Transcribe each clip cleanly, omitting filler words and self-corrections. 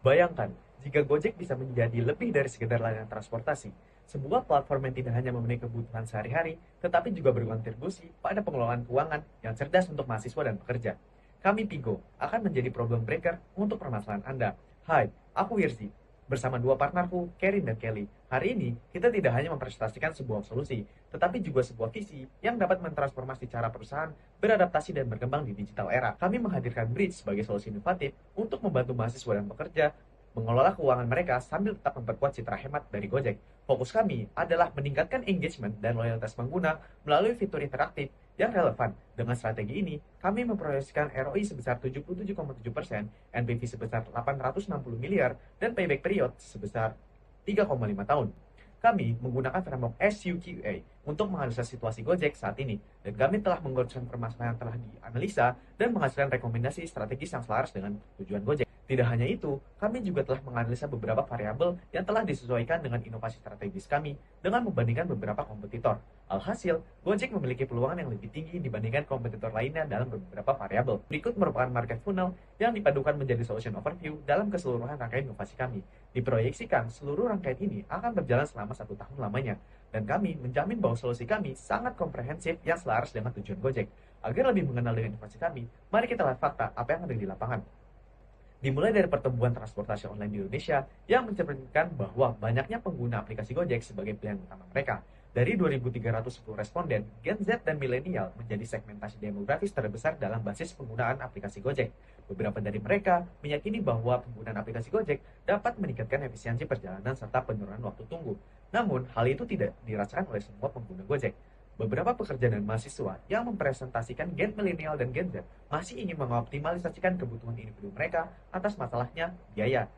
Bayangkan, jika Gojek bisa menjadi lebih dari sekedar layanan transportasi, sebuah platform yang tidak hanya memenuhi kebutuhan sehari-hari, tetapi juga berkontribusi pada pengelolaan keuangan yang cerdas untuk mahasiswa dan pekerja. Kami Pigo akan menjadi problem breaker untuk permasalahan Anda. Hai, aku Wirzi. Bersama dua partnerku, Kerin dan Kelly. Hari ini, kita tidak hanya mempresentasikan sebuah solusi, tetapi juga sebuah visi yang dapat mentransformasi cara perusahaan beradaptasi dan berkembang di digital era. Kami menghadirkan Bridge sebagai solusi inovatif untuk membantu mahasiswa dan pekerja mengelola keuangan mereka sambil tetap memperkuat citra hemat dari Gojek. Fokus kami adalah meningkatkan engagement dan loyalitas pengguna melalui fitur interaktif yang relevan. Dengan strategi ini, kami memproyeksikan ROI sebesar 77,7%, NPV sebesar 860 miliar, dan payback period sebesar 3,5 tahun. Kami menggunakan framework SUQA untuk menganalisa situasi Gojek saat ini, dan kami telah menguruskan permasalahan yang telah dianalisa dan menghasilkan rekomendasi strategis yang selaras dengan tujuan Gojek. Tidak hanya itu, kami juga telah menganalisa beberapa variabel yang telah disesuaikan dengan inovasi strategis kami dengan membandingkan beberapa kompetitor. Alhasil, Gojek memiliki peluang yang lebih tinggi dibandingkan kompetitor lainnya dalam beberapa variabel. Berikut merupakan market funnel yang dipadukan menjadi solution overview dalam keseluruhan rangkaian inovasi kami. Diproyeksikan, seluruh rangkaian ini akan berjalan selama 1 tahun lamanya, dan kami menjamin bahwa solusi kami sangat komprehensif yang selaras dengan tujuan Gojek. Agar lebih mengenal dengan inovasi kami, mari kita lihat fakta apa yang ada di lapangan. Dimulai dari pertumbuhan transportasi online di Indonesia yang mencerminkan bahwa banyaknya pengguna aplikasi Gojek sebagai pilihan utama mereka. Dari 2.310 responden, Gen Z dan milenial menjadi segmentasi demografis terbesar dalam basis penggunaan aplikasi Gojek. Beberapa dari mereka meyakini bahwa penggunaan aplikasi Gojek dapat meningkatkan efisiensi perjalanan serta penurunan waktu tunggu. Namun, hal itu tidak dirasakan oleh semua pengguna Gojek. Beberapa pekerja dan mahasiswa yang mempresentasikan Gen milenial dan Gen Z masih ingin mengoptimalisasikan kebutuhan individu mereka atas masalahnya biaya,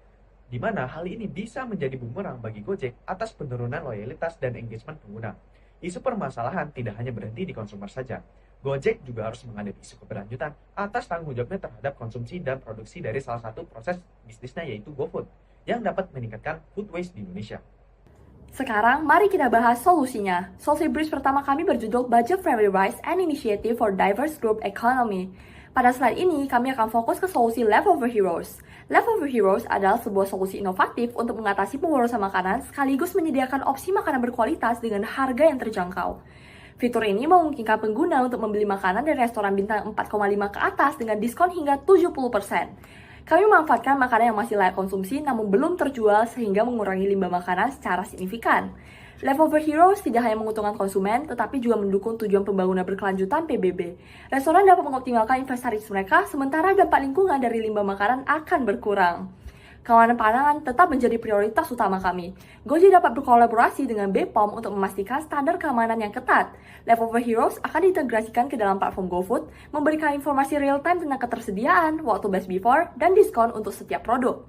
di mana hal ini bisa menjadi bumerang bagi Gojek atas penurunan loyalitas dan engagement pengguna. Isu permasalahan tidak hanya berhenti di konsumer saja. Gojek juga harus menghadapi isu keberlanjutan atas tanggung jawabnya terhadap konsumsi dan produksi dari salah satu proses bisnisnya yaitu GoFood, yang dapat meningkatkan food waste di Indonesia. Sekarang, mari kita bahas solusinya. Solusi Bridge pertama kami berjudul Budget Friendly Rise and Initiative for Diverse Group Economy. Pada slide ini, kami akan fokus ke solusi Leftover Heroes. Leftover Heroes adalah sebuah solusi inovatif untuk mengatasi pemborosan makanan sekaligus menyediakan opsi makanan berkualitas dengan harga yang terjangkau. Fitur ini memungkinkan pengguna untuk membeli makanan dari restoran bintang 4,5 ke atas dengan diskon hingga 70%. Kami memanfaatkan makanan yang masih layak konsumsi namun belum terjual sehingga mengurangi limbah makanan secara signifikan. Leftover Heroes tidak hanya menguntungkan konsumen, tetapi juga mendukung tujuan pembangunan berkelanjutan PBB. Restoran dapat mengoptimalkan investasi mereka, sementara dampak lingkungan dari limbah makanan akan berkurang. Keamanan pangan tetap menjadi prioritas utama kami. Gojek dapat berkolaborasi dengan BPOM untuk memastikan standar keamanan yang ketat. Leftover Heroes akan diintegrasikan ke dalam platform GoFood, memberikan informasi real-time tentang ketersediaan, waktu best before, dan diskon untuk setiap produk.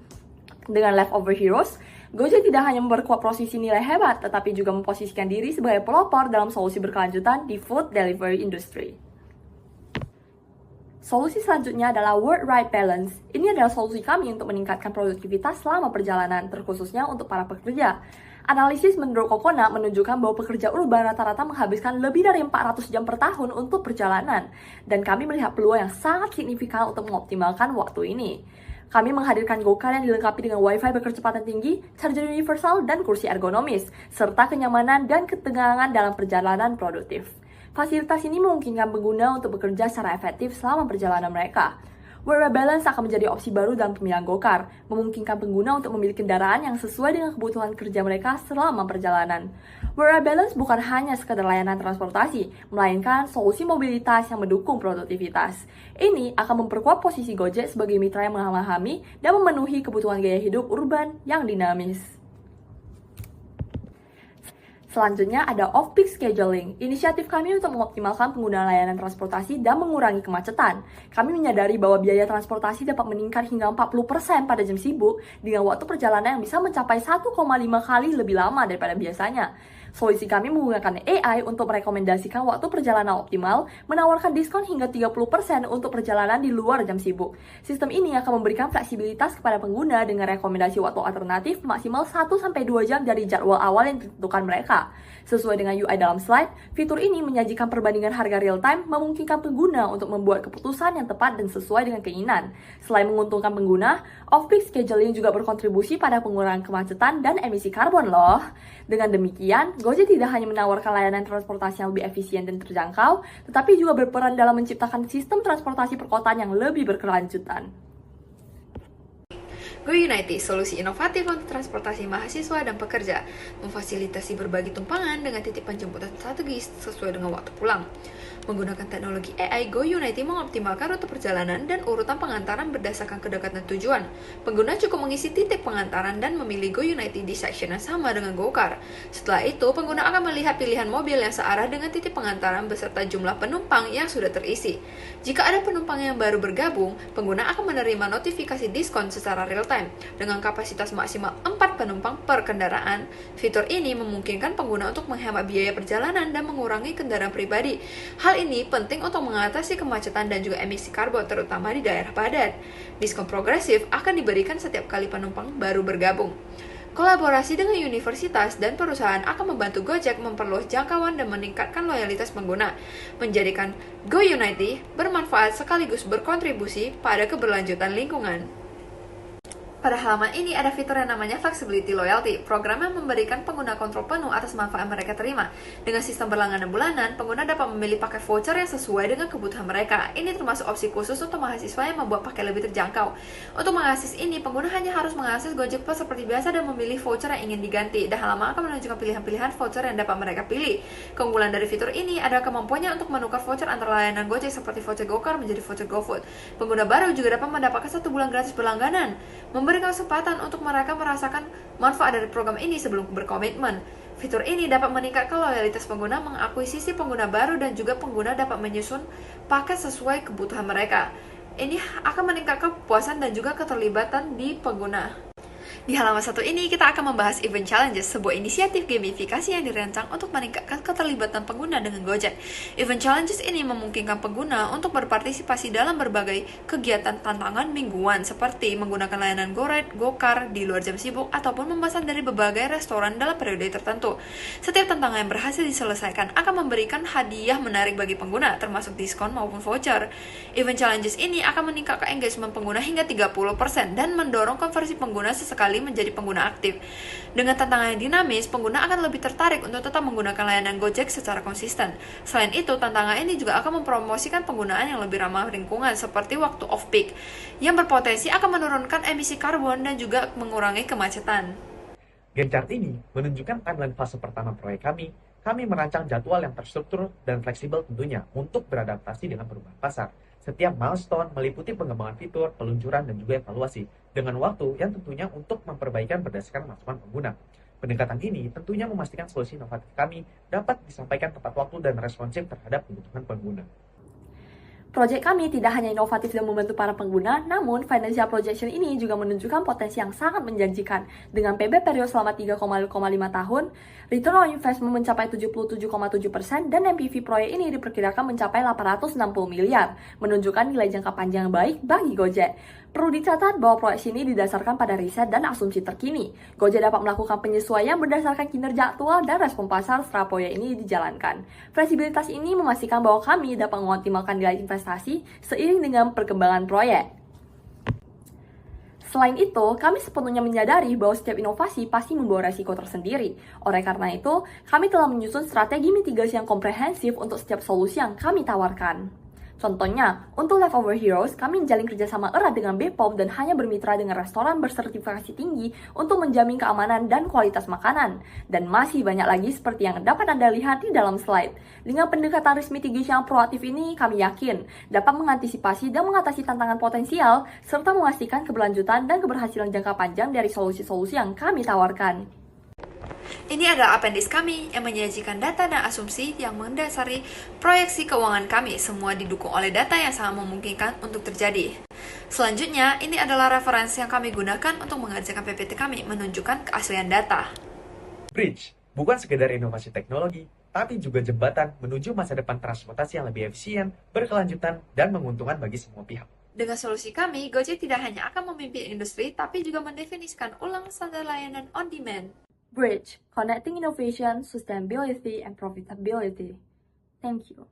Dengan Leftover Heroes, Gojek tidak hanya memperkuat posisi nilai hebat, tetapi juga memposisikan diri sebagai pelopor dalam solusi berkelanjutan di food delivery industry. Solusi selanjutnya adalah Work Right Balance. Ini adalah solusi kami untuk meningkatkan produktivitas selama perjalanan, terkhususnya untuk para pekerja. Analisis menurut Kokona menunjukkan bahwa pekerja urban rata-rata menghabiskan lebih dari 400 jam per tahun untuk perjalanan, dan kami melihat peluang yang sangat signifikan untuk mengoptimalkan waktu ini. Kami menghadirkan GoCar yang dilengkapi dengan Wi-Fi berkecepatan tinggi, charger universal, dan kursi ergonomis, serta kenyamanan dan ketegangan dalam perjalanan produktif. Fasilitas ini memungkinkan pengguna untuk bekerja secara efektif selama perjalanan mereka. Work-Life Balance akan menjadi opsi baru dalam pemilihan GoCar, memungkinkan pengguna untuk memilih kendaraan yang sesuai dengan kebutuhan kerja mereka selama perjalanan. Work-Life Balance bukan hanya sekadar layanan transportasi, melainkan solusi mobilitas yang mendukung produktivitas. Ini akan memperkuat posisi Gojek sebagai mitra yang memahami dan memenuhi kebutuhan gaya hidup urban yang dinamis. Selanjutnya ada off-peak scheduling, inisiatif kami untuk mengoptimalkan penggunaan layanan transportasi dan mengurangi kemacetan. Kami menyadari bahwa biaya transportasi dapat meningkat hingga 40% pada jam sibuk dengan waktu perjalanan yang bisa mencapai 1,5 kali lebih lama daripada biasanya. Solusi kami menggunakan AI untuk merekomendasikan waktu perjalanan optimal, menawarkan diskon hingga 30% untuk perjalanan di luar jam sibuk. Sistem ini akan memberikan fleksibilitas kepada pengguna dengan rekomendasi waktu alternatif maksimal 1-2 jam dari jadwal awal yang ditentukan mereka. Sesuai dengan UI dalam slide, fitur ini menyajikan perbandingan harga real-time, memungkinkan pengguna untuk membuat keputusan yang tepat dan sesuai dengan keinginan. Selain menguntungkan pengguna, off-peak scheduling juga berkontribusi pada pengurangan kemacetan dan emisi karbon loh. Dengan demikian, Gojek tidak hanya menawarkan layanan transportasi yang lebih efisien dan terjangkau, tetapi juga berperan dalam menciptakan sistem transportasi perkotaan yang lebih berkelanjutan. Go United, solusi inovatif untuk transportasi mahasiswa dan pekerja, memfasilitasi berbagi tumpangan dengan titik penjemputan strategis sesuai dengan waktu pulang. Menggunakan teknologi AI, Go United mengoptimalkan rute perjalanan dan urutan pengantaran berdasarkan kedekatan tujuan. Pengguna cukup mengisi titik pengantaran dan memilih Go United di section yang sama dengan GoCar. Setelah itu, pengguna akan melihat pilihan mobil yang searah dengan titik pengantaran beserta jumlah penumpang yang sudah terisi. Jika ada penumpang yang baru bergabung, pengguna akan menerima notifikasi diskon secara real-time. Dengan kapasitas maksimal 4 penumpang per kendaraan, fitur ini memungkinkan pengguna untuk menghemat biaya perjalanan dan mengurangi kendaraan pribadi. Hal ini penting untuk mengatasi kemacetan dan juga emisi karbon terutama di daerah padat. Diskon progresif akan diberikan setiap kali penumpang baru bergabung. Kolaborasi dengan universitas dan perusahaan akan membantu Gojek memperluas jangkauan dan meningkatkan loyalitas pengguna, menjadikan Go United bermanfaat sekaligus berkontribusi pada keberlanjutan lingkungan. Pada halaman ini ada fitur yang namanya Flexibility Loyalty, program yang memberikan pengguna kontrol penuh atas manfaat mereka terima. Dengan sistem berlangganan bulanan, pengguna dapat memilih paket voucher yang sesuai dengan kebutuhan mereka. Ini termasuk opsi khusus untuk mahasiswa yang membuat paket lebih terjangkau. Untuk mengakses ini, pengguna hanya harus mengakses Gojek Plus seperti biasa dan memilih voucher yang ingin diganti. Dan halaman akan menunjukkan pilihan-pilihan voucher yang dapat mereka pilih. Keunggulan dari fitur ini adalah kemampuannya untuk menukar voucher antara layanan Gojek seperti voucher GoCar menjadi voucher GoFood. Pengguna baru juga dapat mendapatkan 1 bulan gratis berlangganan, memberikan kesempatan untuk mereka merasakan manfaat dari program ini sebelum berkomitmen. Fitur ini dapat meningkatkan loyalitas pengguna, mengakuisisi pengguna baru, dan juga pengguna dapat menyusun paket sesuai kebutuhan mereka. Ini akan meningkatkan kepuasan dan juga keterlibatan di pengguna. Di halaman 1 ini, kita akan membahas Event Challenges, sebuah inisiatif gamifikasi yang dirancang untuk meningkatkan keterlibatan pengguna dengan Gojek. Event Challenges ini memungkinkan pengguna untuk berpartisipasi dalam berbagai kegiatan tantangan mingguan, seperti menggunakan layanan GoRide, GoCar di luar jam sibuk, ataupun memesan dari berbagai restoran dalam periode tertentu. Setiap tantangan yang berhasil diselesaikan akan memberikan hadiah menarik bagi pengguna, termasuk diskon maupun voucher. Event Challenges ini akan meningkatkan engagement pengguna hingga 30% dan mendorong konversi pengguna sesekali menjadi pengguna aktif. Dengan tantangan yang dinamis, pengguna akan lebih tertarik untuk tetap menggunakan layanan Gojek secara konsisten. Selain itu, tantangan ini juga akan mempromosikan penggunaan yang lebih ramah lingkungan seperti waktu off-peak, yang berpotensi akan menurunkan emisi karbon dan juga mengurangi kemacetan. Gantt chart ini menunjukkan timeline fase pertama proyek kami. Kami merancang jadwal yang terstruktur dan fleksibel tentunya untuk beradaptasi dengan perubahan pasar. Setiap milestone meliputi pengembangan fitur, peluncuran, dan juga evaluasi, dengan waktu yang tentunya untuk memperbaikan berdasarkan masukan pengguna. Pendekatan ini tentunya memastikan solusi inovatif kami dapat disampaikan tepat waktu dan responsif terhadap kebutuhan pengguna. Proyek kami tidak hanya inovatif dan membantu para pengguna, namun financial projection ini juga menunjukkan potensi yang sangat menjanjikan. Dengan PB periode selama 3,5 tahun, return on investment mencapai 77,7% dan NPV proyek ini diperkirakan mencapai 860 miliar, menunjukkan nilai jangka panjang yang baik bagi Gojek. Perlu dicatat bahwa proyeksi ini didasarkan pada riset dan asumsi terkini. Gojek dapat melakukan penyesuaian berdasarkan kinerja aktual dan respon pasar setelah proyek ini dijalankan. Fleksibilitas ini memastikan bahwa kami dapat mengoptimalkan nilai investasi seiring dengan perkembangan proyek. Selain itu, kami sepenuhnya menyadari bahwa setiap inovasi pasti membawa resiko tersendiri. Oleh karena itu, kami telah menyusun strategi mitigasi yang komprehensif untuk setiap solusi yang kami tawarkan. Contohnya, untuk Leftover Heroes, kami menjalin kerjasama erat dengan BPOM dan hanya bermitra dengan restoran bersertifikasi tinggi untuk menjamin keamanan dan kualitas makanan. Dan masih banyak lagi seperti yang dapat Anda lihat di dalam slide. Dengan pendekatan risk mitigation yang proaktif ini, kami yakin dapat mengantisipasi dan mengatasi tantangan potensial, serta memastikan keberlanjutan dan keberhasilan jangka panjang dari solusi-solusi yang kami tawarkan. Ini adalah appendix kami yang menyajikan data dan asumsi yang mendasari proyeksi keuangan kami. Semua didukung oleh data yang sangat memungkinkan untuk terjadi. Selanjutnya, ini adalah referensi yang kami gunakan untuk mengerjakan PPT kami, menunjukkan keaslian data. Bridge Bukan sekedar inovasi teknologi, tapi juga jembatan menuju masa depan transportasi yang lebih efisien, berkelanjutan, dan menguntungkan bagi semua pihak. Dengan solusi kami, Gojek tidak hanya akan memimpin industri, tapi juga mendefinisikan ulang standar layanan on demand. Bridge, connecting innovation, sustainability, and profitability. Thank you.